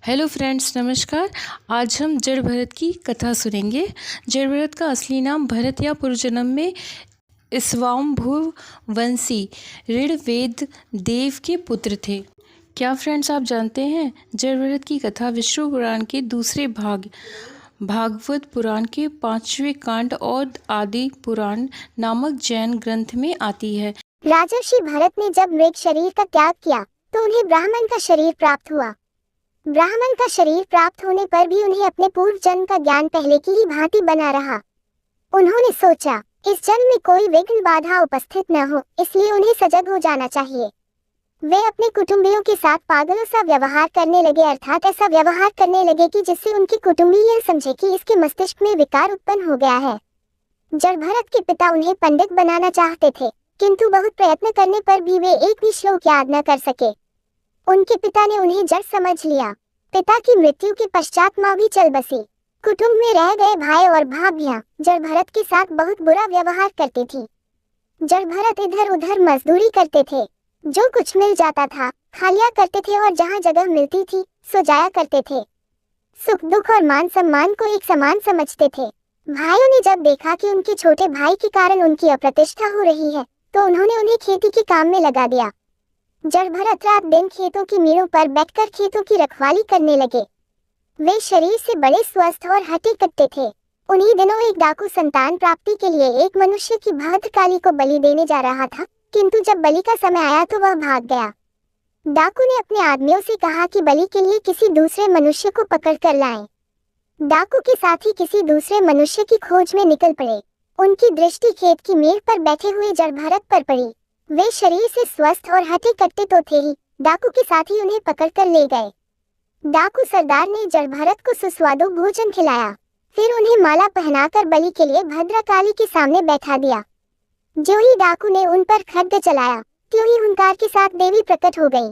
Hello friends, नमस्कार। आज हम जड़ भरत की कथा सुनेंगे। जड़ भरत का असली नाम भरत या पूर्वजन्म में स्वायंभुव वंशी ऋग्वेद देव के पुत्र थे। क्या फ्रेंड्स आप जानते हैं जड़ भरत की कथा विष्णु पुराण के दूसरे भाग भागवत पुराण के 5वें कांड और आदि पुराण नामक जैन ग्रंथ में आती है। राजर्षि भरत ने जब मृग शरीर का त्याग किया तो उन्हें ब्राह्मण का शरीर प्राप्त हुआ। ब्राह्मण का शरीर प्राप्त होने पर भी उन्हें अपने पूर्व जन्म का ज्ञान पहले की ही भांति बना रहा। उन्होंने सोचा इस जन्म में कोई विघ्न बाधा उपस्थित न हो, इसलिए उन्हें सजग हो जाना चाहिए। वे अपने कुटुंबियों के साथ पागलों सा व्यवहार करने लगे, अर्थात ऐसा व्यवहार करने लगे कि जिससे उनके कुटुंबी यह समझे कि इसके मस्तिष्क में विकार उत्पन्न हो गया है। जड़ भरत के पिता उन्हें पंडित बनाना चाहते थे, किंतु बहुत प्रयत्न करने पर भी वे एक भी श्लोक याद न कर सके। उनके पिता ने उन्हें जड़ समझ लिया। पिता की मृत्यु के पश्चात माँ भी चल बसी। कुटुंब में रह गए भाई और भाभियां जड़ भरत के साथ बहुत बुरा व्यवहार करती थी। जड़ भरत इधर उधर मजदूरी करते थे, जो कुछ मिल जाता था खा लिया करते थे और जहाँ जगह मिलती थी सो जाया करते थे। सुख दुख और मान सम्मान को एक समान समझते थे। भाइयों ने जब देखा कि उनके छोटे भाई के कारण उनकी अप्रतिष्ठा हो रही है तो उन्होंने उन्हें खेती के काम में लगा दिया। जड़ भरत रात दिन खेतों की मेड़ों पर बैठकर खेतों की रखवाली करने लगे। वे शरीर से बड़े स्वस्थ और हट्टे कट्टे थे। उन्हीं दिनों एक डाकू संतान प्राप्ति के लिए एक मनुष्य की भद्रकाली को बलि देने जा रहा था, किंतु जब बलि का समय आया तो वह भाग गया। डाकू ने अपने आदमियों से कहा कि बलि के लिए किसी दूसरे मनुष्य को पकड़ कर लाएं। डाकू के साथ ही किसी दूसरे मनुष्य की खोज में निकल पड़े। उनकी दृष्टि खेत की मेड़ पर बैठे हुए जड़ भरत पर पड़ी। वे शरीर से स्वस्थ और हट्टे कट्टे तो थे ही, डाकू के साथ ही उन्हें पकड़कर ले गए। डाकू सरदार ने जड़ भरत को सुस्वादु भोजन खिलाया, फिर उन्हें माला पहनाकर बलि के लिए भद्रकाली के सामने बैठा दिया। जो ही डाकू ने उन पर खड्ग चलाया, त्यों ही हुंकार के साथ देवी प्रकट हो गई।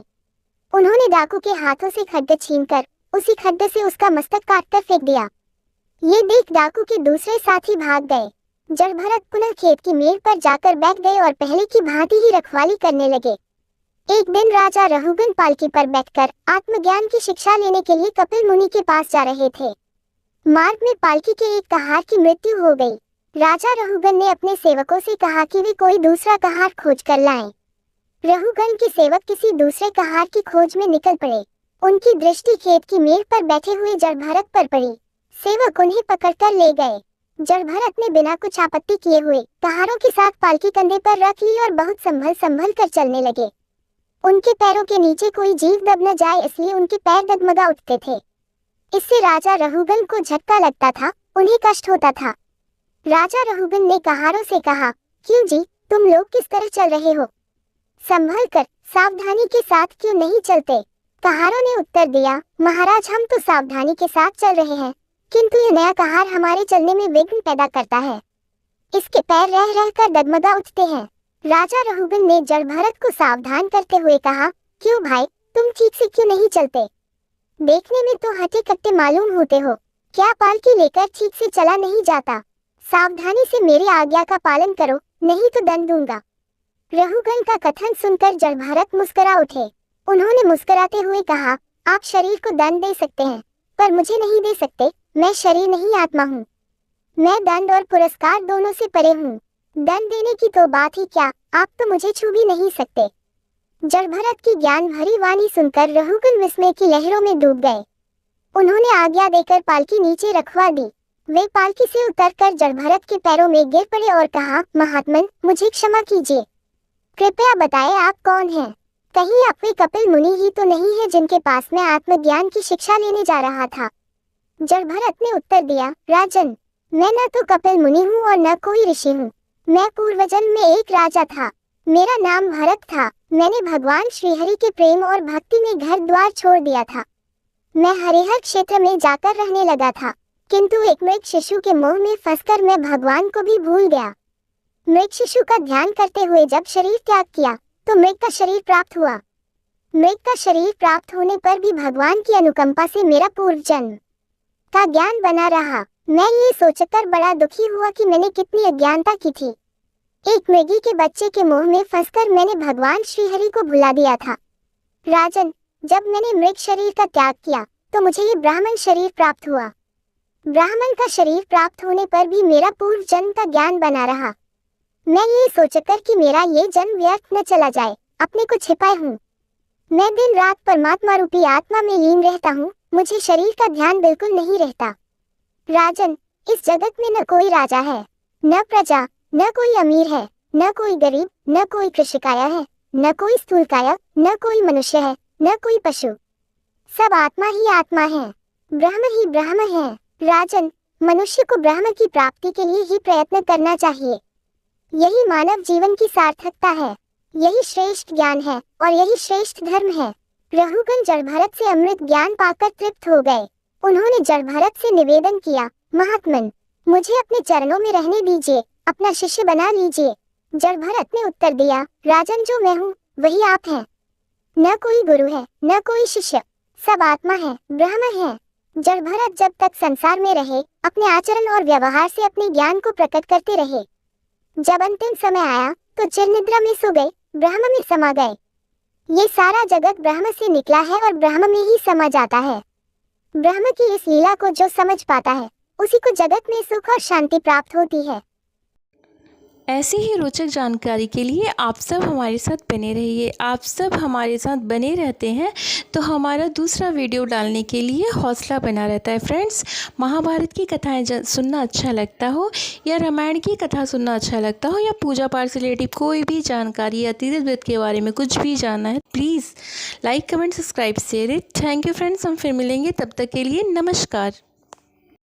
उन्होंने डाकू के हाथों से खड्ग छीनकर उसी खड्ग से उसका मस्तक काटकर फेंक दिया। ये देख डाकू के दूसरे साथी भाग गए। जड़ भरत पुनः खेत की मेड़ पर जाकर बैठ गए और पहले की भांति ही रखवाली करने लगे। एक दिन राजा रहुगन पालकी पर बैठकर आत्मज्ञान की शिक्षा लेने के लिए कपिल मुनि के पास जा रहे थे। मार्ग में पालकी के एक कहार की मृत्यु हो गई। राजा रहुगन ने अपने सेवकों से कहा कि वे कोई दूसरा कहार खोज कर लाएं। रहुगन के सेवक किसी दूसरे कहार की खोज में निकल पड़े। उनकी दृष्टि खेत की मेड़ पर बैठे हुए जड़ भरत पर पड़ी। सेवक उन्हें पकड़कर ले गए। जड़ भरत ने बिना कुछ आपत्ति किए हुए कहारों के साथ पालकी कंधे पर रख ली और बहुत संभल कर चलने लगे। उनके पैरों के नीचे कोई जीव दब न जाए, इसलिए उनके पैर डगमगा उठते थे। इससे राजा रहुगन को झटका लगता था, उन्हें कष्ट होता था। राजा रहुगन ने कहारों से कहा, क्यों जी, तुम लोग किस तरह चल रहे हो? संभल कर सावधानी के साथ क्यों नहीं चलते? कहारों ने उत्तर दिया, महाराज, हम तो सावधानी के साथ चल रहे हैं, किंतु यह नया कहार हमारे चलने में विघ्न पैदा करता है। इसके पैर रह रह कर डगमगा उठते हैं। राजा रहुगन ने जड़ भरत को सावधान करते हुए कहा, क्यों भाई, तुम ठीक से क्यों नहीं चलते? देखने में तो हट्टे कट्टे मालूम होते हो, क्या पालकी लेकर ठीक से चला नहीं जाता? सावधानी से मेरी आज्ञा का पालन करो, नहीं तो दंड दूंगा। रहुगन का कथन सुनकर जड़ भरत मुस्कुरा उठे। उन्होंने मुस्कुराते हुए कहा, आप शरीर को दंड दे सकते हैं, पर मुझे नहीं दे सकते। मैं शरीर नहीं, आत्मा हूँ। मैं दंड और पुरस्कार दोनों से परे हूँ। दंड देने की तो बात ही क्या, आप तो मुझे छू भी नहीं सकते। जड़ भरत की ज्ञान भरी वाणी सुनकर रहुगन विस्मय की लहरों में डूब गए। उन्होंने आज्ञा देकर पालकी नीचे रखवा दी। वे पालकी से उतरकर जड़ भरत के पैरों में गिर पड़े और कहा, महात्मन, मुझे क्षमा कीजिए। कृपया बताएं आप कौन हैं? कहीं आप वे कपिल मुनि ही तो नहीं है जिनके पास मैं आत्मज्ञान की शिक्षा लेने जा रहा था? जड़ भरत ने उत्तर दिया, राजन, मैं न तो कपिल मुनि हूँ और न कोई ऋषि हूँ। मैं पूर्वजन्म में एक राजा था। मेरा नाम भरत था। मैंने भगवान श्रीहरि के प्रेम और भक्ति में घर द्वार छोड़ दिया था। मैं हरिहर क्षेत्र में जाकर रहने लगा था, किंतु एक मृग शिशु के मोह में फंसकर मैं भगवान को भी भूल गया। मृग शिशु का ध्यान करते हुए जब शरीर त्याग किया तो मृग का शरीर प्राप्त हुआ। मृग का शरीर प्राप्त होने पर भी भगवान की अनुकंपा से मेरा पूर्व जन्म का ज्ञान बना रहा। मैं ये सोचकर बड़ा दुखी हुआ कि मैंने कितनी अज्ञानता की थी। एक मृगी के बच्चे के मोह में फंसकर मैंने भगवान श्रीहरि को भुला दिया था। राजन, जब मैंने मृग शरीर का त्याग किया तो मुझे ये ब्राह्मण शरीर प्राप्त हुआ। ब्राह्मण का शरीर प्राप्त होने पर भी मेरा पूर्व जन्म का ज्ञान बना रहा। मैं ये सोचकर कि मेरा ये जन्म व्यर्थ न चला जाए, अपने को छिपाए हूँ। मैं दिन रात परमात्मा रूपी आत्मा में लीन रहता हूँ, मुझे शरीर का ध्यान बिल्कुल नहीं रहता। राजन, इस जगत में न कोई राजा है, न प्रजा, न कोई अमीर है, न कोई गरीब, न कोई कृषिकाया है, न कोई स्थूलकाया, न कोई मनुष्य है, न कोई पशु। सब आत्मा ही आत्मा है, ब्रह्म ही ब्रह्म है। राजन, मनुष्य को ब्रह्म की प्राप्ति के लिए ही प्रयत्न करना चाहिए। यही मानव जीवन की सार्थकता है, यही श्रेष्ठ ज्ञान है और यही श्रेष्ठ धर्म है। रघुगण जड़भरत से अमृत ज्ञान पाकर तृप्त हो गए। उन्होंने जड़भरत से निवेदन किया, महात्मन, मुझे अपने चरणों में रहने दीजिए, अपना शिष्य बना लीजिए। जड़भरत ने उत्तर दिया, राजन, जो मैं हूँ वही आप हैं। न कोई गुरु है, न कोई शिष्य, सब आत्मा है, ब्रह्म है। जड़भरत जब तक संसार में रहे, अपने आचरण और व्यवहार से अपने ज्ञान को प्रकट करते रहे। जब अंतिम समय आया तो चिरनिद्रा में सो गए, ब्रह्म में समा गए। ये सारा जगत ब्रह्म से निकला है और ब्रह्म में ही समा जाता है। ब्रह्म की इस लीला को जो समझ पाता है, उसी को जगत में सुख और शांति प्राप्त होती है। ऐसी ही रोचक जानकारी के लिए आप सब हमारे साथ बने रहिए। आप सब हमारे साथ बने रहते हैं तो हमारा दूसरा वीडियो डालने के लिए हौसला बना रहता है। फ्रेंड्स, महाभारत की कथाएं सुनना अच्छा लगता हो या रामायण की कथा सुनना अच्छा लगता हो या पूजा पाठ से रिलेटिव कोई भी जानकारी या तीर्थ व्रत के बारे में कुछ भी जानना है, please like, comment, subscribe, share it. Thank you friends, हम फिर मिलेंगे, तब तक के लिए नमस्कार।